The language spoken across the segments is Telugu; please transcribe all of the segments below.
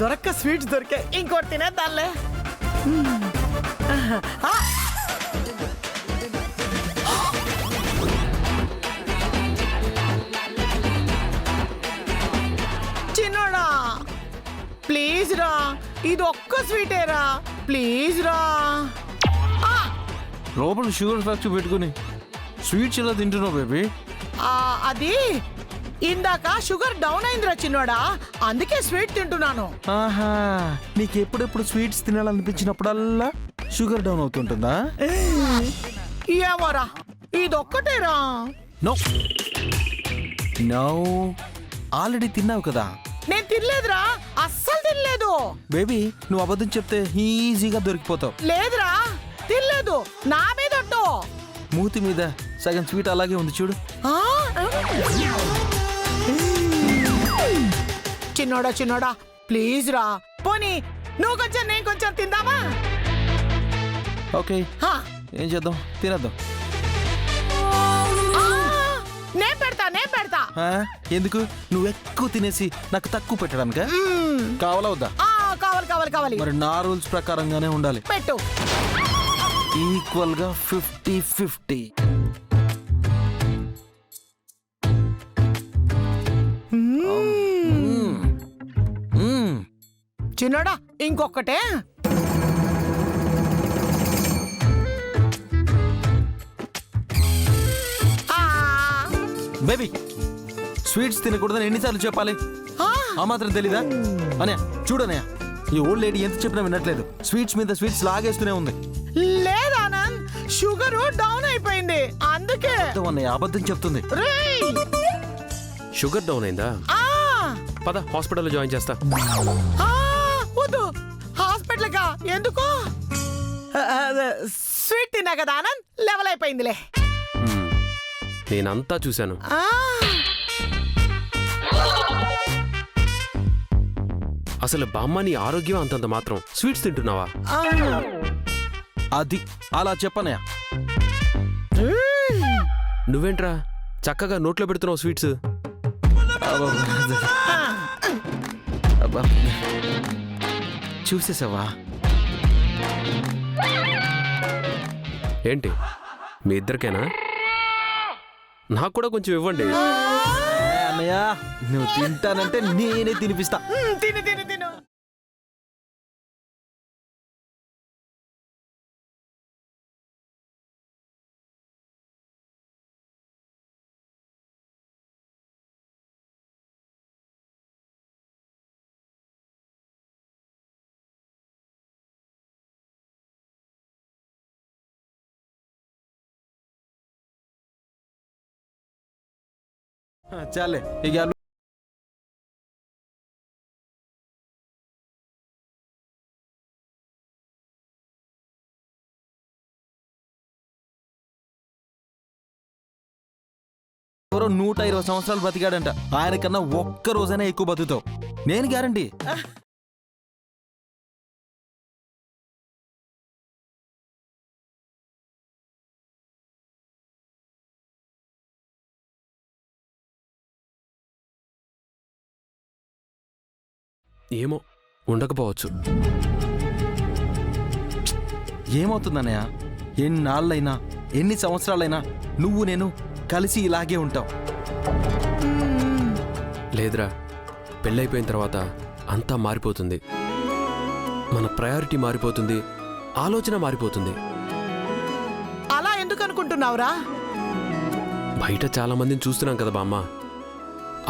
దొరక్క స్వీట్స్ దొరికే ఇంకోటి తినేద్దాంలే. చిన్నోడా ప్లీజ్ రా, ఇది ఒక్క స్వీటేరా ప్లీజ్ రా. లోపల షుగర్ ఫ్యాక్టరీ పెట్టుకుని స్వీట్స్ ఎలా తింటున్నావు బేబీ? అది ఇందాక షుగర్ డౌన్ అయిందిరా చిన్నోడా, అందుకే స్వీట్ తింటున్నాను. ఆహా, నీకు ఎప్పుడెప్పుడు స్వీట్స్ తినాలనిపించినప్పుడల్లా షుగర్ డౌన్ అవుతుంటుందా? ఏమోరా, ఇదొక్కటేరా. నో నో, ఆల్రెడీ తిన్నావు కదా. నేను తినలేదురా, అస్సలు తినలేదు. బేబీ, నువ్వు అబద్ధం చెప్తే ఈజీగా దొరికిపోతావు. లేదురా, తినలేదు, నా మీద ఒట్టు. మూతి మీద సగం స్వీట్ అలాగే ఉంది చూడు. చిన్నోడా చిన్నోడా ప్లీజ్ రా, పోనీ నువ్వు కొంచెం నేను కొంచెం తిందామా? ఓకే, ఏం చేద్దాం, తినేద్దాం. నేను పెడతా. ఎందుకు? నువ్వు ఎక్కువ తినేసి నాకు తక్కువ పెట్టడానికా? కావాలా వద్దా? కావాలి. మరి నా రూల్స్ ప్రకారంగానే ఉండాలి. పెట్టు. ఈక్వల్ గా 50-50. చిన్నోడా ఇంకొకటే. బేబీ, స్వీట్స్ తినకూడదని ఎన్నిసార్లు చెప్పాలి? ఆ మాత్రం తెలీదా? అనే చూడనయ్య, ఈ ఓల్డ్ లేడీ ఎంత చెప్పినా వినట్లేదు. స్వీట్స్ మీద స్వీట్స్ లాగేస్తూనే ఉంది. లేదానంద్, షుగర్ డౌన్ అయిపోయింది అందుకే. అబద్ధం చెప్తుంది. షుగర్ డౌన్ అయిందా? పద హాస్పిటల్లో జాయిన్ చేస్తా. వద్దు, హాస్పిటల్ గా ఎందుకు? స్వీట్ తిన్నా కదా ఆనంద్, లెవెల్ అయిపోయిందిలే. నేనంతా చూశాను. అసలు బామ్మ నీ ఆరోగ్యం అంతంత మాత్రం, స్వీట్స్ తింటున్నావా? అది అలా చెప్పనయ్య. నువ్వేంట్రా చక్కగా నోట్లో పెడుతున్నావు స్వీట్స్? చూసేసావా? ఏంటి మీ ఇద్దరికేనా? నాకు కూడా కొంచెం ఇవ్వండి. అన్నయ్య, నువ్వు తింటానంటే నేనే తినిపిస్తా. తిను. చాలే, ఇక ఎవరో 120 సంవత్సరాలు బతికాడంట. ఆయన కన్నా ఒక్క రోజైనా ఎక్కువ బతుకుతావు, నేను గ్యారంటీ. ఏమో, ఉండకపోవచ్చు. ఏమవుతుందన్నయ్య, ఎన్నాళ్ళైనా ఎన్ని సంవత్సరాలైనా నువ్వు నేను కలిసి ఇలాగే ఉంటాం. లేదురా, పెళ్ళైపోయిన తర్వాత అంతా మారిపోతుంది. మన ప్రయారిటీ మారిపోతుంది, ఆలోచన మారిపోతుంది. అలా ఎందుకు అనుకుంటున్నావురా? బయట చాలా మందిని చూస్తున్నాం కదా బామ్మ.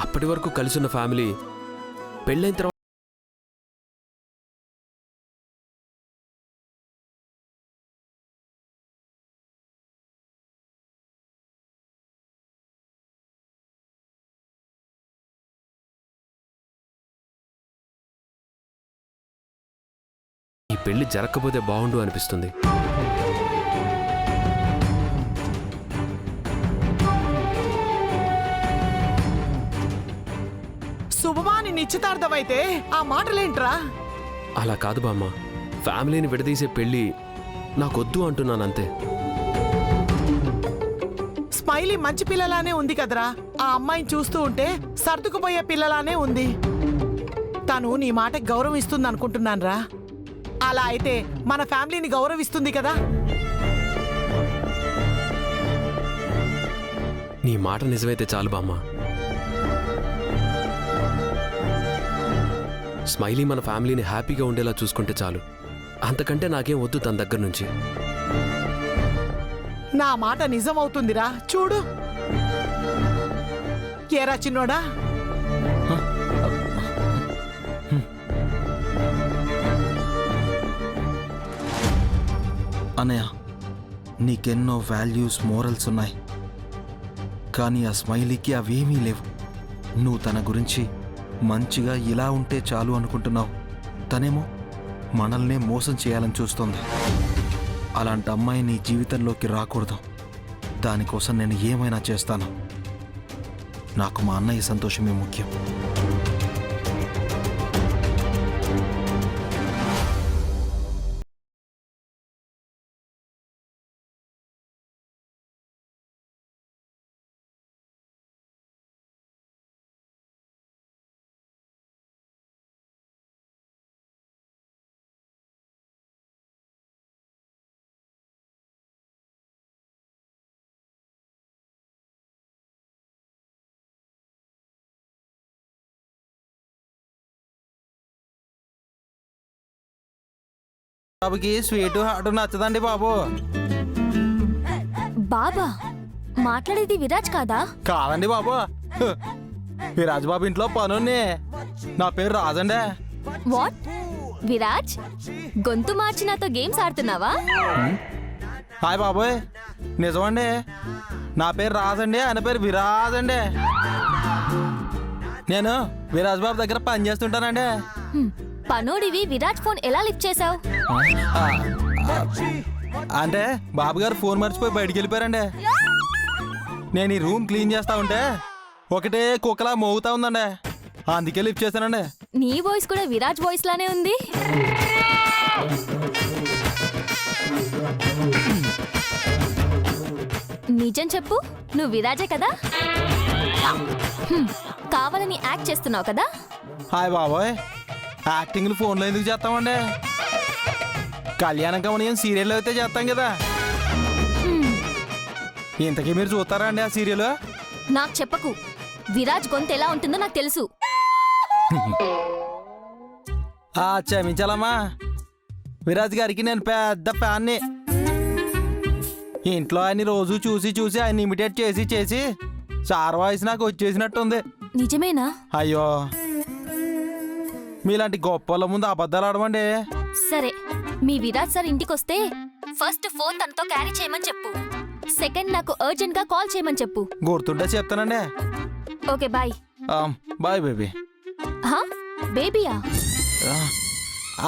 అప్పటి వరకు కలిసి ఉన్న ఫ్యామిలీ పెళ్ళైన తర్వాత ఈ పెళ్లి జరగకపోతే బాగుండు అనిపిస్తుంది. శుభమాని నిశ్చితార్థమైతే ఆ మాటలేంట్రా? అలా కాదు బామ్మ, ఫ్యామిలీని విడదీసే పెళ్లి నాకొద్దు అంటున్నానంతే. స్మైలీ మంచి పిల్లలానే ఉంది కదరా. ఆ అమ్మాయిని చూస్తూ ఉంటే సర్దుకుపోయే పిల్లలానే ఉంది. తను నీ మాటకి గౌరవం ఇస్తుంది అనుకుంటున్నానురా. అలా అయితే మన ఫ్యామిలీని గౌరవిస్తుంది కదా. నీ మాట నిజమైతే చాలు బామ్మ. స్మైలీ మన ఫ్యామిలీని హ్యాపీగా ఉండేలా చూసుకుంటే చాలు. అంతకంటే నాకేం వద్దు తన దగ్గర నుంచి. నా మాట నిజమవుతుందిరా చూడు. ఏరా చిన్నోడా, అన్నయ్య, నీకెన్నో వాల్యూస్ మోరల్స్ ఉన్నాయి, కానీ ఆ స్మైలీకి అవేమీ లేవు. నువ్వు తన గురించి మంచిగా ఇలా ఉంటే చాలు అనుకుంటున్నావు. తనేమో మనల్నే మోసం చేయాలని చూస్తుంది. అలాంటి అమ్మాయి నీ జీవితంలోకి రాకూడదు. దానికోసం నేను ఏమైనా చేస్తాను. నాకు మా అన్నయ్య సంతోషమే ముఖ్యం. బాబుకి స్వీటు హాటు నచ్చదండి బాబు. బాబా మాట్లాడేది విరాజ్ కాదా? కాదండి బాబు, విరాజ్ బాబు ఇంట్లో పనుంది. నా పేరు రాజండే. వాట్? విరాజ్ గొంతు మార్చి నాతో గేమ్స్ ఆడుతున్నావా? హాయ్ బాబోయ్, నిజమండి. నా పేరు రాజండి, ఆయన పేరు విరాజ్ అండి. నేను విరాజ్ బాబు దగ్గర పని చేస్తుంటానండి. పనోడివి విరాజ్ ఫోన్ ఎలా లిఫ్ట్ చేసావు? అంటే బాబు గారు ఫోన్ మర్చిపోయి బయటికి వెళ్ళిపోయారండి. నేను ఈ రూమ్ క్లీన్ చేస్తా ఉంటే ఒకటే కుక్కలా మోగుతా ఉందండి, అందుకే లిఫ్ట్ చేశానండి. నీ వాయిస్ కూడా విరాజ్ వాయిస్ లానే ఉంది. నిజం చెప్పు, నువ్వు విరాజే కదా? కావాలని యాక్ట్ చేస్తున్నావు కదా? హాయ్ బాబోయ్, యాక్టింగ్లు ఫోన్లో ఎందుకు చేస్తామండి? కళ్యాణం కమనీయం సీరియల్ అయితే చేస్తాం కదా. ఇంతకీ మీరు చూస్తారా అండి ఆ సీరియల్? నాకు చెప్పకు, విరాజ్ గొంతు ఎలా ఉంటుందో నాకు తెలుసు. క్షమించాలమ్మా, విరాజ్ గారికి నేను పెద్ద ఫ్యాన్ని. ఇంట్లో ఆయన రోజు చూసి చూసి ఆయన ఇమిటేట్ చేసి చేసి సార్ వాయిస్ నాకు వచ్చేసినట్టుంది. నిజమేనా? అయ్యో, మీలాంటి గొప్పల ముందు అబద్ధాలు ఆడమండి. సరే, మీ విరాజ్ సార్ ఇంటికొస్తే ఫస్ట్ ఫోన్ తనతో క్యారీ చేయమని చెప్పు. సెకండ్ నాకు అర్జెంట్ గా కాల్ చేయమని చెప్పు. గుర్తుంటే చెప్తానండి. Okay bye. Bye baby. బేబీయా?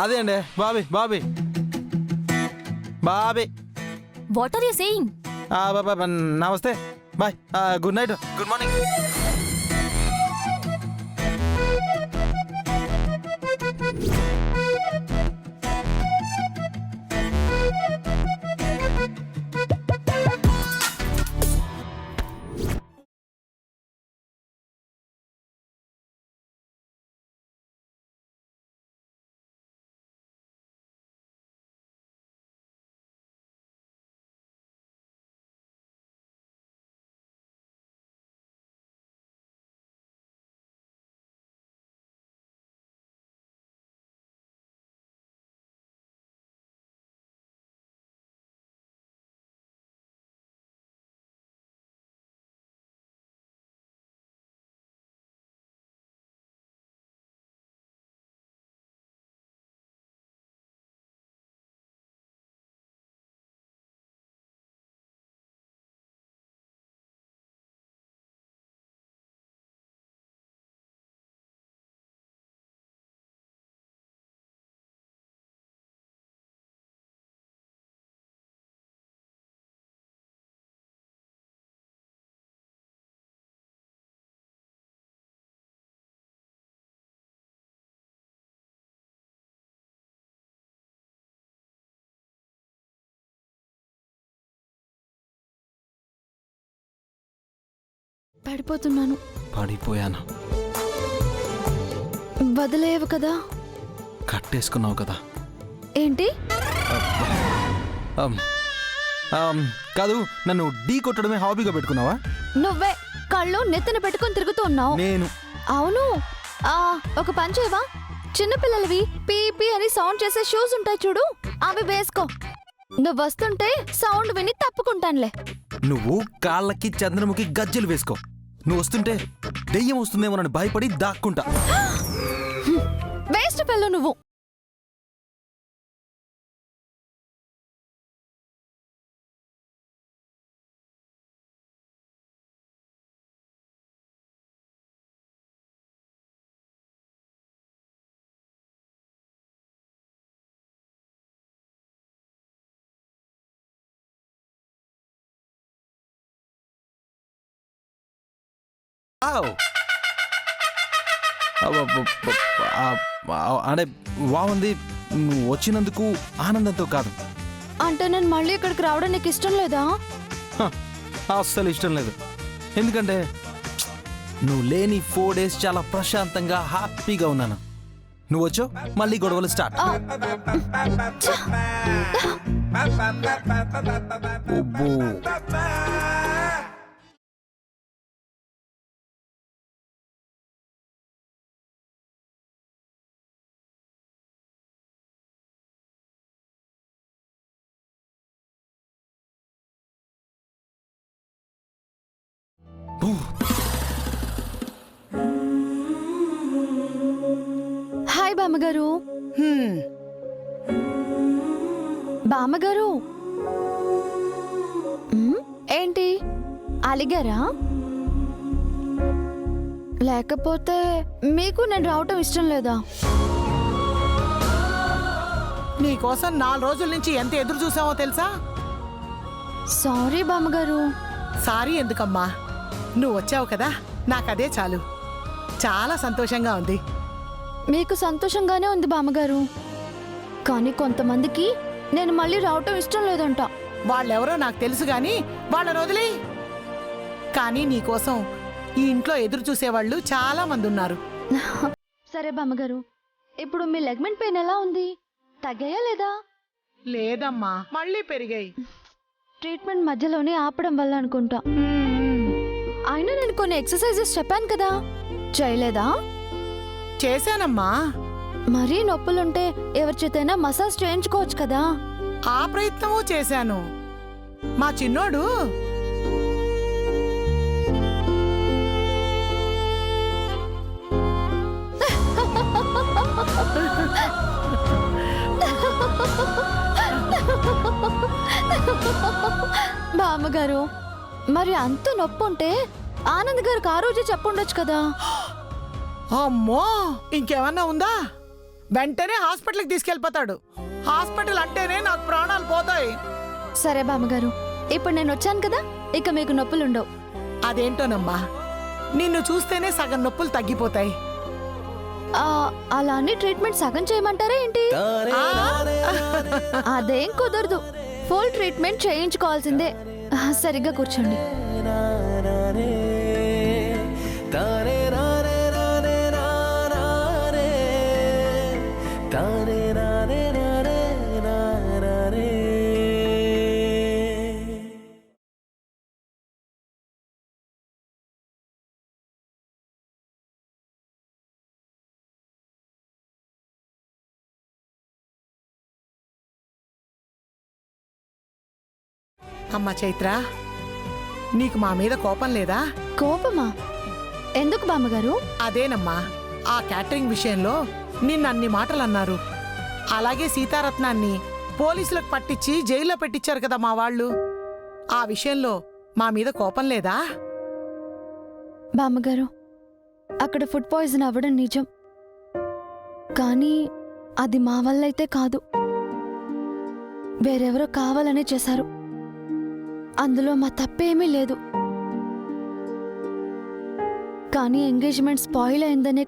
అదే అండి, Bobby Bobby Bobby. What are you saying? నమస్తే, bye, good night, good morning. పడిపోతున్నాను. పడిపోయాను. వదిలేవు కదా. కట్టేసుకున్నావు కదా. ఏంటి? అమ్, కాదు, నన్ను ఢీ కొట్టడమే హాబీగా పెట్టుకున్నావా? నువ్వే కళ్ళు నెత్తిన పెట్టుకొని తిరుగుతూ ఉన్నావు. నేను అవును. ఒక పని చేయవా? చిన్నపిల్లలవి పీ పీ అని సౌండ్ చేసే షూస్ ఉంటాయి చూడు, అవి వేసుకో. నువ్వు వస్తుంటే సౌండ్ విని తప్పుకుంటానులే. నువ్వు కాళ్ళకి చంద్రముఖి గజ్జలు వేసుకో. నువ్వు వస్తుంటే దెయ్యం వస్తుందేమోనని భయపడి దాక్కుంటా. వేస్ట్ ఫెల్లో నువ్వు. ఆవ్. అంటే బాగుంది. నువ్వు వచ్చినందుకు ఆనందంతో కాదు. అంటే నేను మళ్ళీ ఇక్కడికి రావడం నీకు ఇష్టం లేదా? అస్సలు ఇష్టం లేదు. ఎందుకంటే నువ్వు లేని 4 days చాలా ప్రశాంతంగా హ్యాపీగా ఉన్నాను. నువ్వు వచ్చో మళ్ళీ గొడవలు స్టార్ట్. అబ్బో. హాయ్ బామ్మగారు. బామ్మగారు ఏంటి అలిగారా? లేకపోతే మీకు నేను రావటం ఇష్టం లేదా? నీకోసం 4 రోజుల నుంచి ఎంత ఎదురు చూసావో తెలుసా? సారీ బామ్మగారు. సారీ ఎందుకమ్మా, నువ్వు వచ్చావు కదా, నాకదే చాలు. చాలా సంతోషంగా ఉంది. మీకు సంతోషంగానే ఉంది బామ్మగారు, కానీ కొంతమందికి నేను మళ్ళీ రావటం ఇష్టం లేదంట. వాళ్ళెవరో నాకు తెలుసు గాని వాళ్ళని వదిలే. కానీ నీకోసం ఈ ఇంట్లో ఎదురు చూసేవాళ్ళు చాలా మంది ఉన్నారు. సరే బామ్మగారు, ఇప్పుడు మీ లెగ్మెంట్ పెయిన్ ఎలా ఉంది? తగ్గాయా లేదా? లేదమ్మా, మళ్ళీ పెరిగాయి. ట్రీట్మెంట్ మధ్యలోనే ఆపడం వల్ల అనుకుంటా. అయినా నేను కొన్ని ఎక్సర్సైజెస్ చెప్పాను కదా, చేయలేదా? చేశానమ్మా. మరీ నొప్పులుంటే ఎవరి చేతైనా మసాజ్ చేయించుకోవచ్చు కదా. ఆ ప్రయత్నమూ చేశాను. మా చిన్నోడు బామ్మగారు, మరి అంత నొప్పి ఉంటే ఆనంద్ గారికి ఆ రోజే చెప్పుండొచ్చు కదా. అమ్మో, ఇంకేమన్నా ఉందా? వెంటనే హాస్పిటల్కి తీసుకెళ్ళిపోతాడు. హాస్పిటల్ అంటేనే నాకు ప్రాణాలు పోతాయి. సరే బామ్మగారు, ఇప్పుడు నేను వచ్చాను కదా, ఇక మీకు నొప్పులుండవు. అదేంటోనమ్మా, నిన్ను చూస్తేనే సగం నొప్పులు తగ్గిపోతాయి. అలా అని ట్రీట్మెంట్ సగం చేయమంటారా ఏంటి? అదేం కుదరదు, ఫుల్ ట్రీట్మెంట్ చేయించుకోవాల్సిందే. సరిగ్గా కూర్చోండి. అమ్మా చైత్ర, నీకు మా మీద కోపం లేదా? కోపమా? ఎందుకు బామ్మగారు? అదేనమ్మా, ఆ క్యాటరింగ్ విషయంలో నిన్నన్ని మాటలు అన్నారు. అలాగే సీతారత్నాన్ని పోలీసులకు పట్టించి జైల్లో పెట్టించారు కదా మా వాళ్ళు. ఆ విషయంలో మా మీద కోపం లేదా? బామ్మగారు, అక్కడ ఫుడ్ పాయిజన్ అవ్వడం నిజం, కానీ అది మా వల్లైతే కాదు, వేరెవరో కావాలనే చేశారు. అందులో మా తప్పేమీ లేదు. కానీ ఎంగేజ్మెంట్ స్పాయిల్ అయిందనే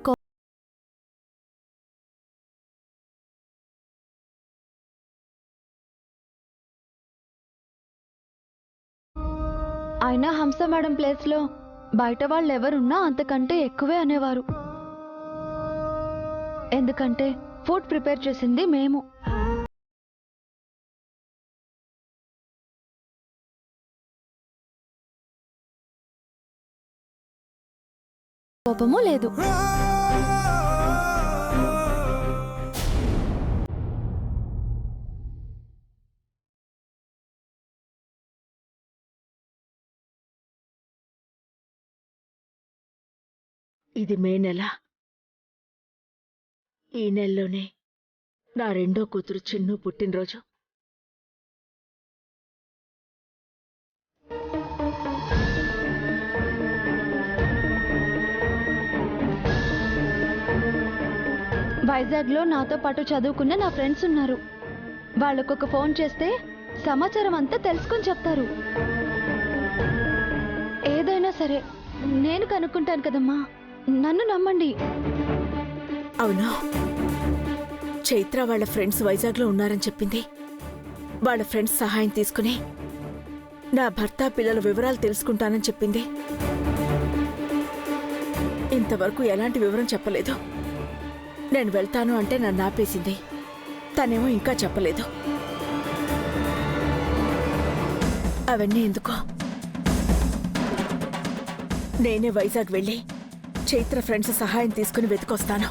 అయినా హంస మేడం ప్లేస్లో బయట వాళ్ళు ఎవరున్నా అంతకంటే ఎక్కువే అనేవారు. ఎందుకంటే ఫుడ్ ప్రిపేర్ చేసింది మేము. కోపము లేదు. ఇది మే నెల. ఈ నెలలోనే నా రెండో కూతురు చిన్ను పుట్టినరోజు. వైజాగ్లో నాతో పాటు చదువుకున్న నా ఫ్రెండ్స్ ఉన్నారు. వాళ్ళకొక ఫోన్ చేస్తే సమాచారం అంతా తెలుసుకొని చెప్తారు. ఏదైనా సరే నేను కనుక్కుంటాను కదమ్మా, నన్ను నమ్మండి. అవునా, చైత్ర వాళ్ళ ఫ్రెండ్స్ వైజాగ్లో ఉన్నారని చెప్పింది. వాళ్ళ ఫ్రెండ్స్ సహాయం తీసుకుని నా భర్త పిల్లల వివరాలు తెలుసుకుంటానని చెప్పింది. ఇంతవరకు ఎలాంటి వివరం చెప్పలేదు. నేను వెళ్తాను అంటే నన్ను ఆపేసింది. తనేమో ఇంకా చెప్పలేదు. అవన్నీ ఎందుకో నేనే వైజాగ్ వెళ్ళి చైత్ర ఫ్రెండ్స్ సహాయం తీసుకుని వెతుకొస్తాను.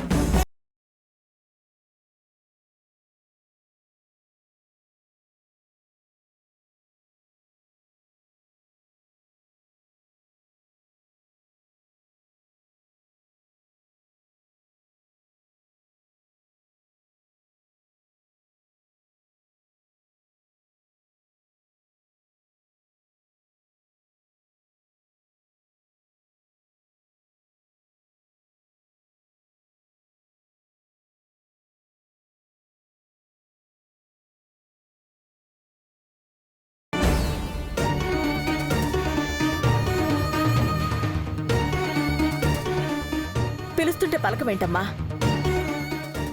పిలుస్తుంటే పలకమేంటమ్మా?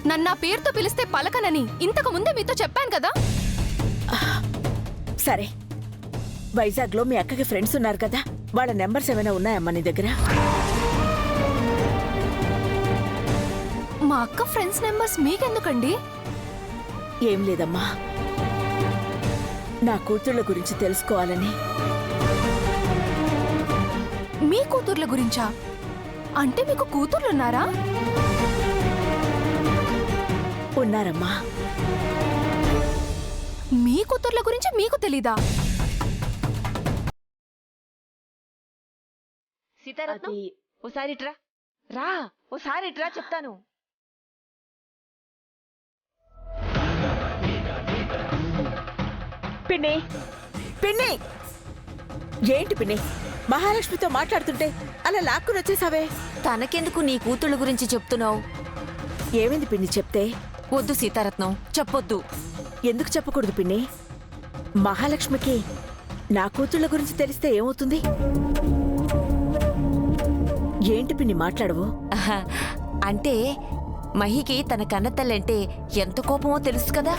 నన్నా పేరుతో పిలిస్తే పలకనని ఇంతకు ముందే మీతో చెప్పాను కదా. సరే, వైజాగ్లో మీ అక్కకి ఫ్రెండ్స్ ఉన్నారు కదా, వాళ్ళ నెంబర్స్ ఏమైనా ఉన్నాయమ్మా నీ దగ్గర? మా అక్క ఫ్రెండ్స్ నెంబర్స్ మీకెందుకండి? ఏం లేదమ్మా, నా కూతుళ్ళ గురించి తెలుసుకోవాలని. మీ కూతుర్ల గురించా? అంటే మీకు కూతుర్లున్నారా? ఉన్నారమ్మా. మీ కూతుర్ల గురించి మీకు తెలీదా? సీతారత్నం, ఓసారి ఇట్రా. రా, ఓసారి ఇట్రా చెప్తాను. పిన్ని, పిన్ని! ఏంటి పిన్ని, మహాలక్ష్మితో మాట్లాడుతుంటే అలా లాక్కుని వచ్చేసావే? తనకెందుకు నీ కూతుళ్ళ గురించి చెప్తున్నావు? ఏమైంది పిన్ని, చెప్తే? వద్దు సీతారత్నం, చెప్పొద్దు. ఎందుకు చెప్పకూడదు పిన్ని? మహాలక్ష్మికి నా కూతుళ్ళ గురించి తెలిస్తే ఏమవుతుంది? ఏంటి పిన్ని మాట్లాడవు? ఆహా, అంటే మహికి తన కన్నతల్లంటే ఎంత కోపమో తెలుసు కదా.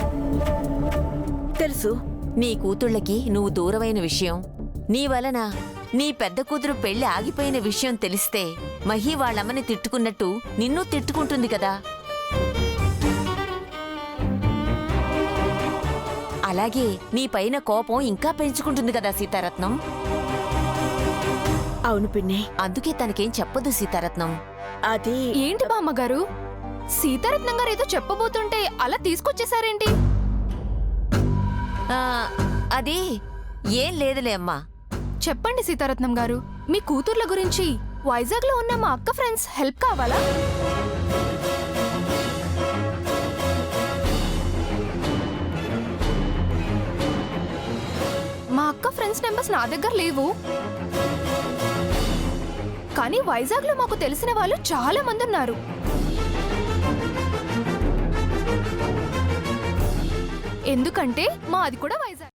తెలుసు. నీ కూతుళ్ళకి నువ్వు దూరమైన విషయం, నీ వలన నీ పెద్ద కూతురు పెళ్లి ఆగిపోయిన విషయం తెలిస్తే మహి వాళ్ళమ్మని తిట్టుకున్నట్టు నిన్ను తిట్టుకుంటుంది కదా. అలాగే నీ పైన కోపం ఇంకా పెంచుకుంటుంది కదా సీతారత్నం. అవును పిన్ని. అందుకే తనకేం చెప్పదు సీతారత్నం. అది ఏంటి బామ్మగారు, సీతారత్నం గారు ఏదో చెప్పబోతుంటే అలా తీసుకొచ్చేసారేంటి? అది ఏం లేదులే అమ్మా. చెప్పండి సీతారత్నం గారు, మీ కూతుర్ల గురించి. వైజాగ్ లో ఉన్న మా అక్క ఫ్రెండ్స్ హెల్ప్ కావాలా? మా అక్క ఫ్రెండ్స్ నెంబర్స్ నా దగ్గర లేవు, కానీ వైజాగ్ లో మాకు తెలిసిన వాళ్ళు చాలా మంది ఉన్నారు. ఎందుకంటే మాది కూడా వైజాగ్.